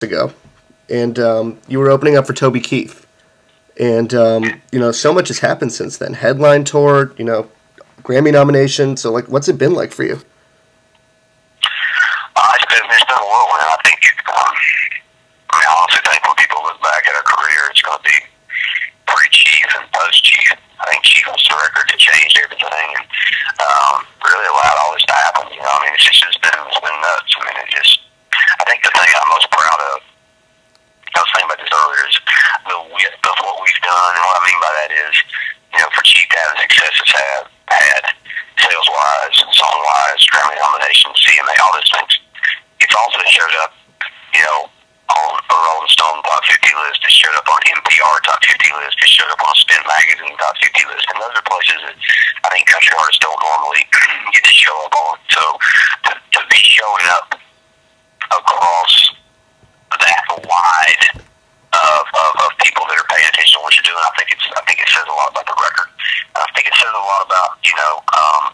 ago, and you were opening up for Toby Keith. And, so much has happened since then. Headline tour, Grammy nomination. So, what's it been like for you? It's been a whirlwind. I honestly think when people look back at our career, it's going to be pre-Chief and post-Chief. I think Chief was the record that changed everything and really allowed all this to happen. It's been nuts. I think the thing I'm most proud of, I was thinking about this earlier, is the width of what we've done. And what I mean by that is, for Chief to have the success it's had sales-wise, song-wise, Grammy nominations, CMA, all those things. It's also showed up, on a Rolling Stone Top 50 list. It showed up on NPR Top 50 list. It showed up on Spin Magazine Top 50 list. And those are places that I think country artists don't normally get to show up on. So to be showing up across that wide of people that are paying attention to what you're doing, I think it says a lot about the record. I think it says a lot about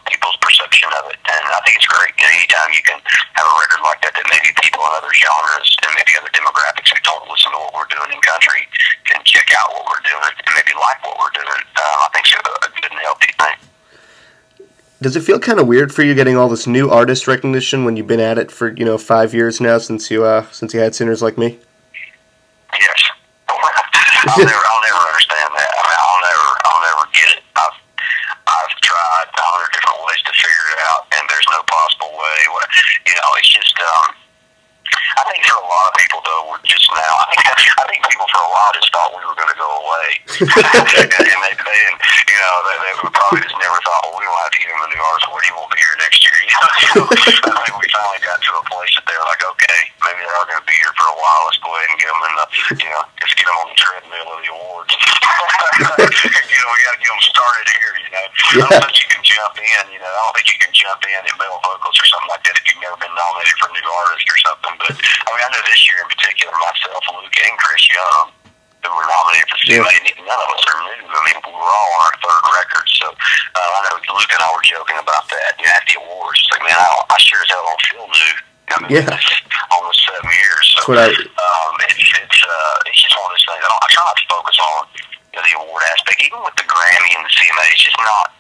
people's perception of it, and I think it's great. Anytime you can have a record like that maybe people in other genres and maybe other demographics who don't listen to what we're doing in country can check out what we're doing and maybe like what we're doing. I think it's a good and healthy thing. Does it feel kind of weird for you getting all this new artist recognition when you've been at it for 5 years now since you had Sinners Like Me? Yes. I'll never understand that. I'll never get it. I've tried 100 different ways to figure it out, and there's no possible way. It's just, I think for a lot of people, though, we're just now, I think people for a while just thought we were going to go away. and they probably just never thought, well, we don't have to give him a new artist, Woody won't be here next year. So I think we finally got to a place that they were like, okay, maybe they are going to be here for a while. Let's go ahead and get them in the, just get them on the treadmill of the awards. We got to get them started here, Yeah. I don't think you can jump in, I don't think you can jump in male vocals or something like that if you've never been nominated for a new artist or something. But, I know this year in particular, myself, Luke, and Chris Young, who were nominated for CMA, none of us are new. We were all on our third record. So, I know Luke and I were joking about that. At the awards, it's like, man, I sure as hell don't feel new. It's almost 7 years. So, it's just one of those things. I try not to focus on the award aspect. Even with the Grammy and the CMA, it's not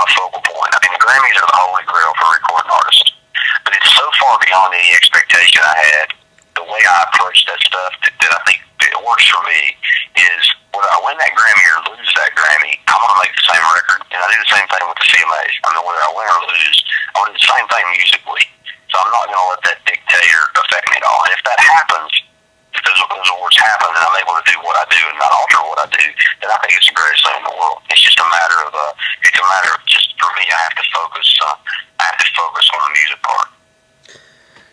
a focal point. The Grammys are the holy grail for recording artists. But it's so far beyond any expectation I had. The way I approach that stuff that I think it works for me is whether I win that Grammy or lose that Grammy, I'm going to make the same record. And I do the same thing with the CMAs. Whether I win or lose, I want to do the same thing musically. So I'm not going to let that dictate or affect me at all. And if that happens, if those awards happen and I'm able to do what I do and not alter what I do, then I think it's the greatest thing in the world. It's just a matter of just for me, I have to focus on the music part.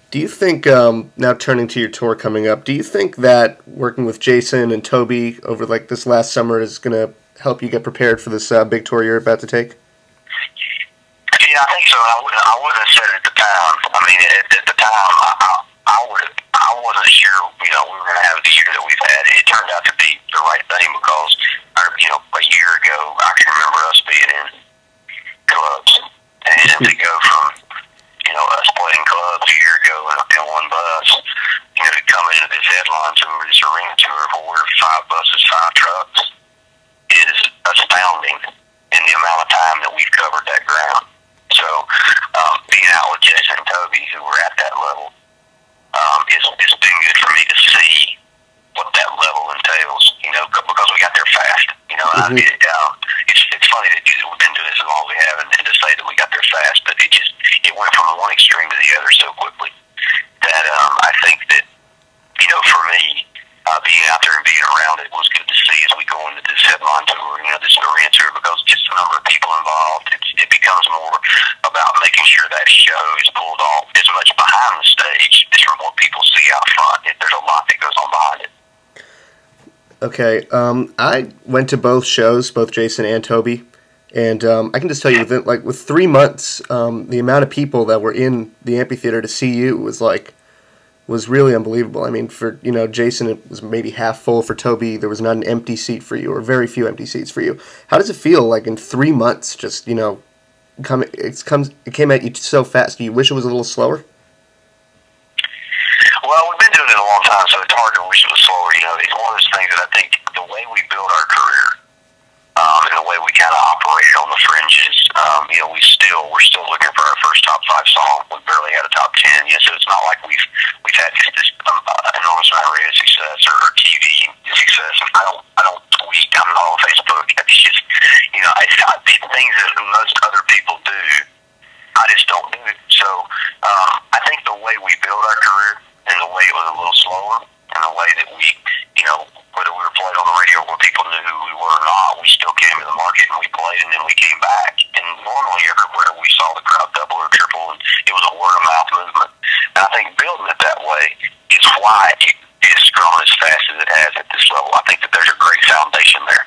Do you think, now turning to your tour coming up, do you think that working with Jason and Toby over this last summer is going to help you get prepared for this big tour you're about to take? Yeah, I think so. I wouldn't have said it at the time. At the time, I wasn't sure, we were going to have the year that we've had. It turned out to be the right thing because, a year ago, I can remember us being in clubs and to go from, us playing clubs a year ago in one bus, to come into this headline tour, this arena tour where we're 5 buses, 5 trucks, is astounding in the amount of time that we've covered that ground. So, being out with Jason and Toby, who were at that level, it's been good for me to see what that level entails, because we got there fast. It's funny that we've been doing this as long as we have, and to say that we got there fast, but it went from one extreme to the other so quickly that I think that, for me, being out there and being around it was good to see as we go into this headline tour, this arena tour, because just the number of people involved, it becomes more about making sure that show is pulled off as much behind the stage as from what people see out front. There's a lot that goes on behind it. Okay, I went to both shows, both Jason and Toby, and I can just tell you, with 3 months, the amount of people that were in the amphitheater to see you was really unbelievable. For Jason, it was maybe half full. For Toby, there was not an empty seat for you, or very few empty seats for you. How does it feel? In 3 months, just it came at you so fast. Do you wish it was a little slower? Well, Well, we've been doing it a long time, so it's hard to wish it was slower. You know, it's one of those things that I think the way we build our career, and the way we kind of operated on the fringes, you know, we're still looking for our first top 5 song. We barely had a top 10. You know, so it's not like we've had just this enormous amount of radio success or TV success. And I don't tweet. I'm not on Facebook. It's just, you know, it's not the things that most other people do. I just don't do it. So I think the way we build our career and the way it was a little slower and the way that we, you know, whether we were played on the radio where people knew who we were or not, we still came to the market and we played and then we came back. And normally everywhere we saw the crowd double or triple, and it was a word-of-mouth movement. And I think building it that way is why it's grown as fast as it has at this level. I think that there's a great foundation there.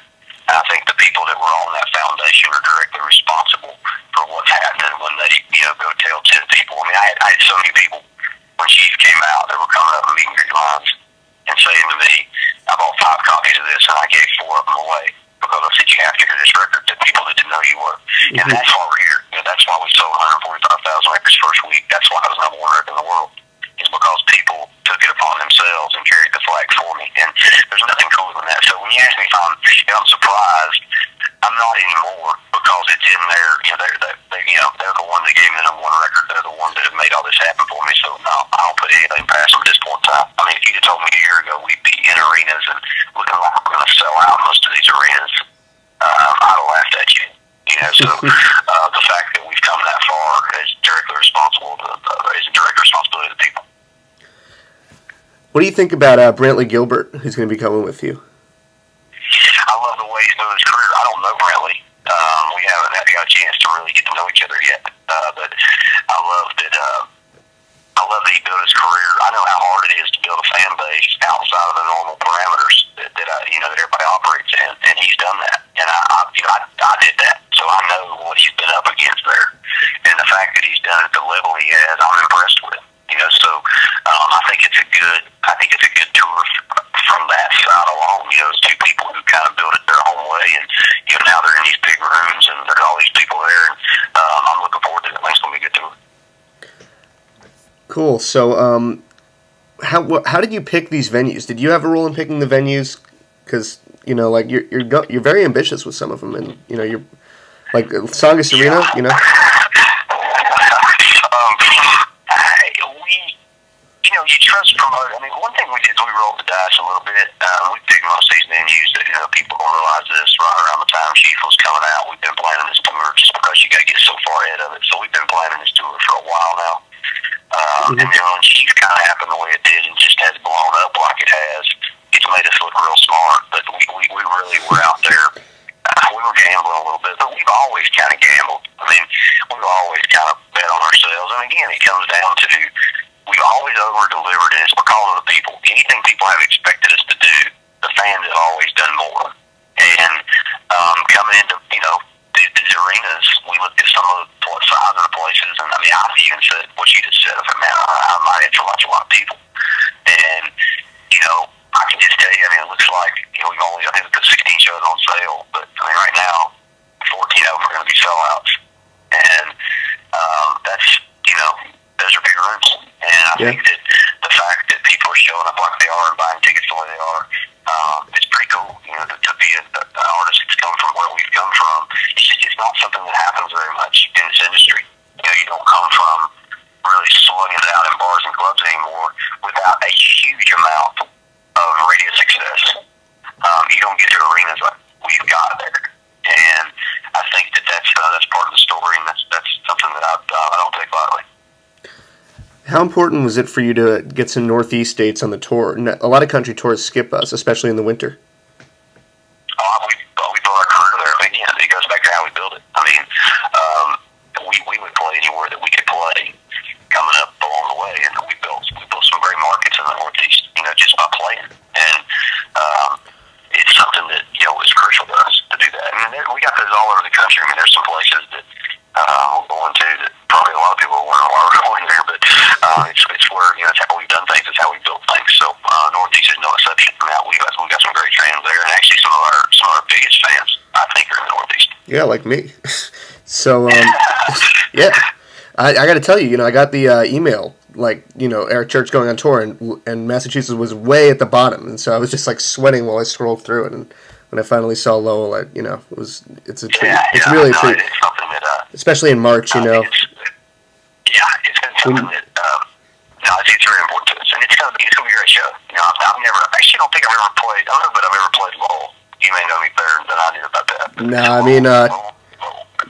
And I think the people that were on that foundation are directly responsible for what's happening when they, you know, go tell 10 people. I mean, I had so many people when Chief came out that were coming up and meeting greet lines and saying to me, I bought 5 copies of this and I gave 4 of them away because I said you have to hear this record to people that didn't know you were. Mm-hmm. And that's why we're here. You know, that's why we sold 145,000 records first week. That's why I was #1 record in the world. It's because people took it upon themselves and carried the flag for me. And there's nothing cooler than that. So when you ask me if I'm surprised, I'm not anymore because it's in there. You know, they're the ones that gave me the #1 record. They're the ones that have made all this happen for me. So no, I don't put anything past them at this point in time. I mean, if you'd have told me a year ago we'd be in arenas and looking like we're going to sell out most of these arenas, I'd have laughed at you. You know, so the fact that we've come that far is directly responsible is a direct responsibility of the people. What do you think about Brantley Gilbert, who's going to be coming with you? I love the way he's doing his career. I don't know Brantley. We haven't got a chance to really get to know each other yet. But I love that. I love that he built his career. I know how hard it is to build a fan base outside of the normal parameters that everybody operates in, and he's done that. And I did that, so I know what he's been up against there. And the fact that he's done it at the level he has, I'm impressed with. You know, so I think it's a good tour from that side alone. You know, it's 2 people who kind of built it their own way, and you know now they're in these big rooms and there's all these people there. And I'm looking forward to it. It's going to be a good tour. Cool. So, how did you pick these venues? Did you have a role in picking the venues? Because you know, like you're very ambitious with some of them, and you know you're like Tsongas Arena. You know. You trust promote. I mean, one thing we did is we rolled the dice a little bit. We picked most of these venues that, you know, people don't realize this right around the time Chief was coming out. We've been planning this tour just because you got to get so far ahead of it. So we've been planning this tour for a while now. And then when Chief kind of happened the way it did and just has blown up like it has, it's made us look real smart. But we really were out there. We were gambling a little bit, but we've always kind of gambled. I mean, we've always kind of bet on ourselves. And again, it comes down to we've always over-delivered, and it's because of the people. Anything people have expected us to do, the fans have always done more. And coming into, you know, these arenas, we looked at some of the size of the places, and I mean, I've even said what you just said. I said, man, I might have to watch a lot of people. And, you know, I can just tell you, I mean, it looks like, you know, I think we put 16 shows on sale, but I mean, right now, 14 of them are going to be sellouts. And that's, you know, those are big rooms. And I think that the fact that people are showing up like they are and buying tickets the way they are, it's pretty cool. You know, to be an artist that's come from where we've come from, it's not something that happens very much in this industry. You know, you don't come from really slugging it out in bars and clubs anymore without a huge amount of radio success. You don't get to arenas like we've got there. And I think that's part of the story, and that's something that I don't take lightly. How important was it for you to get some Northeast dates on the tour? A lot of country tours skip us, especially in the winter. We built our career there. I mean, yeah, it goes back to how we built it. I mean, we would play anywhere that we could play coming up along the way, and we built some great markets in the Northeast, you know, just by playing. And it's something that, you know, is crucial to us to do that. I mean, we got those all over the country. I mean, there's some places that we're going to that probably a lot of people are wondering why we're going there, but it's where, you know, it's how we've done things, it's how we built things. So Northeast is no exception. Now we got some great fans there, and actually some of our biggest fans, I think, are in the Northeast. Yeah, like me. So yeah, I got to tell you, you know, I got the email like, you know, Eric Church going on tour, and Massachusetts was way at the bottom, and so I was just like sweating while I scrolled through it, and when I finally saw Lowell, you know, it's a treat. It's really a treat, it's something that, especially in March, you know. It's been something that it's very important to us, and it's gonna be a great show. You know, I've never, actually don't think I've ever played. I don't know, but I've ever played Lowell. You may know me better than I do about that. No, I mean,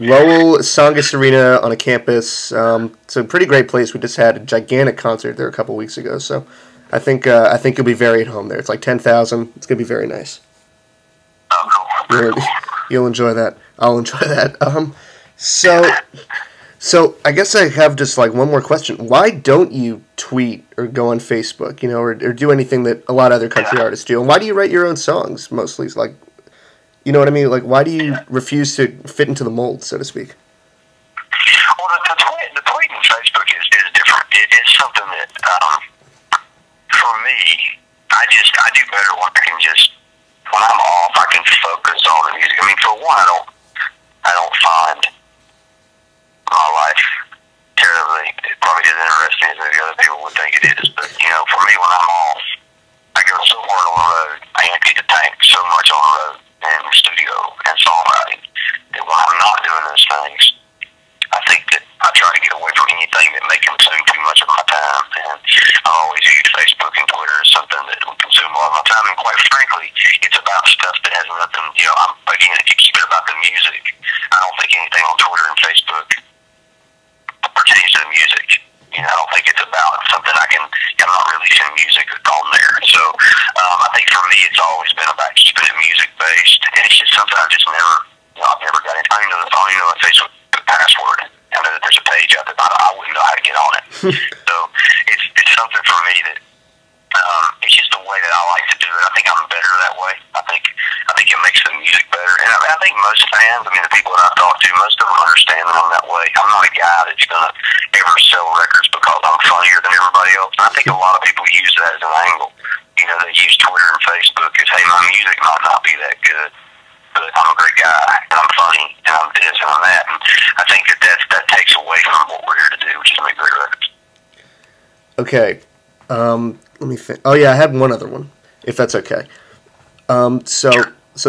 Lowell, Tsongas Arena on a campus. It's a pretty great place. We just had a gigantic concert there a couple weeks ago, so I think you'll be very at home there. It's like 10,000. It's gonna be very nice. Oh, cool. You'll enjoy that. I'll enjoy that. So I guess I have just like one more question. Why don't you tweet or go on Facebook, you know, or do anything that a lot of other country artists do? And why do you write your own songs mostly? Like, you know what I mean? Like, why do you refuse to fit into the mold, so to speak? Well, the tweet on Facebook is different. It is something that, for me, I do better when I can just, when I'm off, I can focus on the music. I mean, for one, I don't find my life terribly, it probably isn't interesting as maybe other people would think it is, but, you know, for me, when I'm off, I go so hard on the road, I empty the tank so much on the road, and studio and songwriting, that when I'm not doing those things, I think that I try to get away from anything that may consume too much of my time. And I always use Facebook and Twitter as something that will consume a lot of my time. And quite frankly, it's about stuff that has nothing, you know, again, if you keep it about the music, I don't think anything on Twitter and Facebook pertains to the music. You know, I don't think it's about something I'm not releasing music on there. So I think for me, it's always been about keeping it music based, and it's just something I just never, you know, I've never got into. I don't even know the Facebook password. I know that there's a page out there, but I wouldn't know how to get on it. So it's something for me that it's just the way that I like to do it. I think I'm better that way. I think it makes the music better, and I think most fans, I mean, the people that I've talked to, most of them understand that I'm that way. I'm not a guy that's gonna ever sell records because I'm funnier than everybody else. And I think a lot of people use that as an angle. You know, they use Twitter and Facebook as, hey, my music might not be that good, but I'm a great guy, and I'm funny, and I'm this, and I'm that. And I think that takes away from what we're here to do, which is make great records. Okay. Let me think. Oh, yeah, I had one other one, if that's okay. So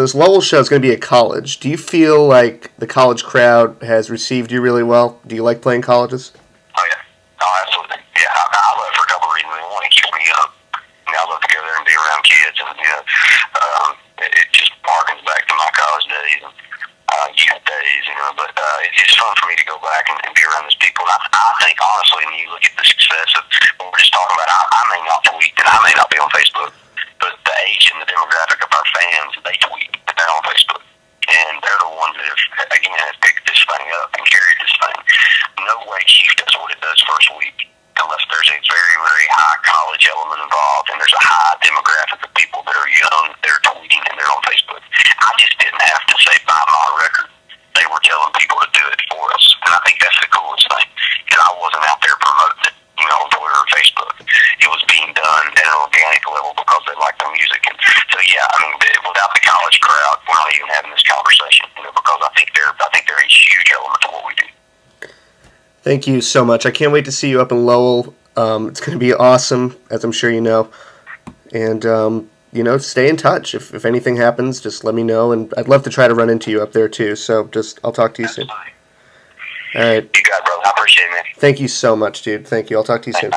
this Lowell show is going to be at college. Do you feel like the college crowd has received you really well? Do you like playing colleges? Oh, yeah. Oh, absolutely. Yeah, I love it for a couple of reasons. One, it keeps me young. You know, I love to go there and be around kids, and, you know, it just harkens back to my college days and youth days, you know, but it's just fun for me to go back and be around those people. And I think, honestly, when you look at the success of what we're just talking about, I may not tweet, and I may not be on Facebook, but the age and the demographic of our fans, they tweet, and they're on Facebook. And they're the ones that have picked this thing up and carried this thing. No way Chief does what it does first week unless there's a very, very high college element involved, and there's a high demographic of people that are young, they're tweeting, and they're on Facebook. I just didn't have to say, buy my record. They were telling people to do it for us. And I think that's the coolest thing, because I wasn't out there promoting it, you know, on Twitter or Facebook. It was being done at an organic level because they like the music. And so, yeah, I mean, without the college crowd, we're not even having this conversation, you know, because I think they're a huge element to what we do. Thank you so much. I can't wait to see you up in Lowell. It's going to be awesome, as I'm sure you know. And, you know, stay in touch. If anything happens, just let me know. And I'd love to try to run into you up there, too. So I'll talk to you soon. All right. You got it, brother. I appreciate it, man. Thank you so much, dude. Thank you. I'll talk to you soon.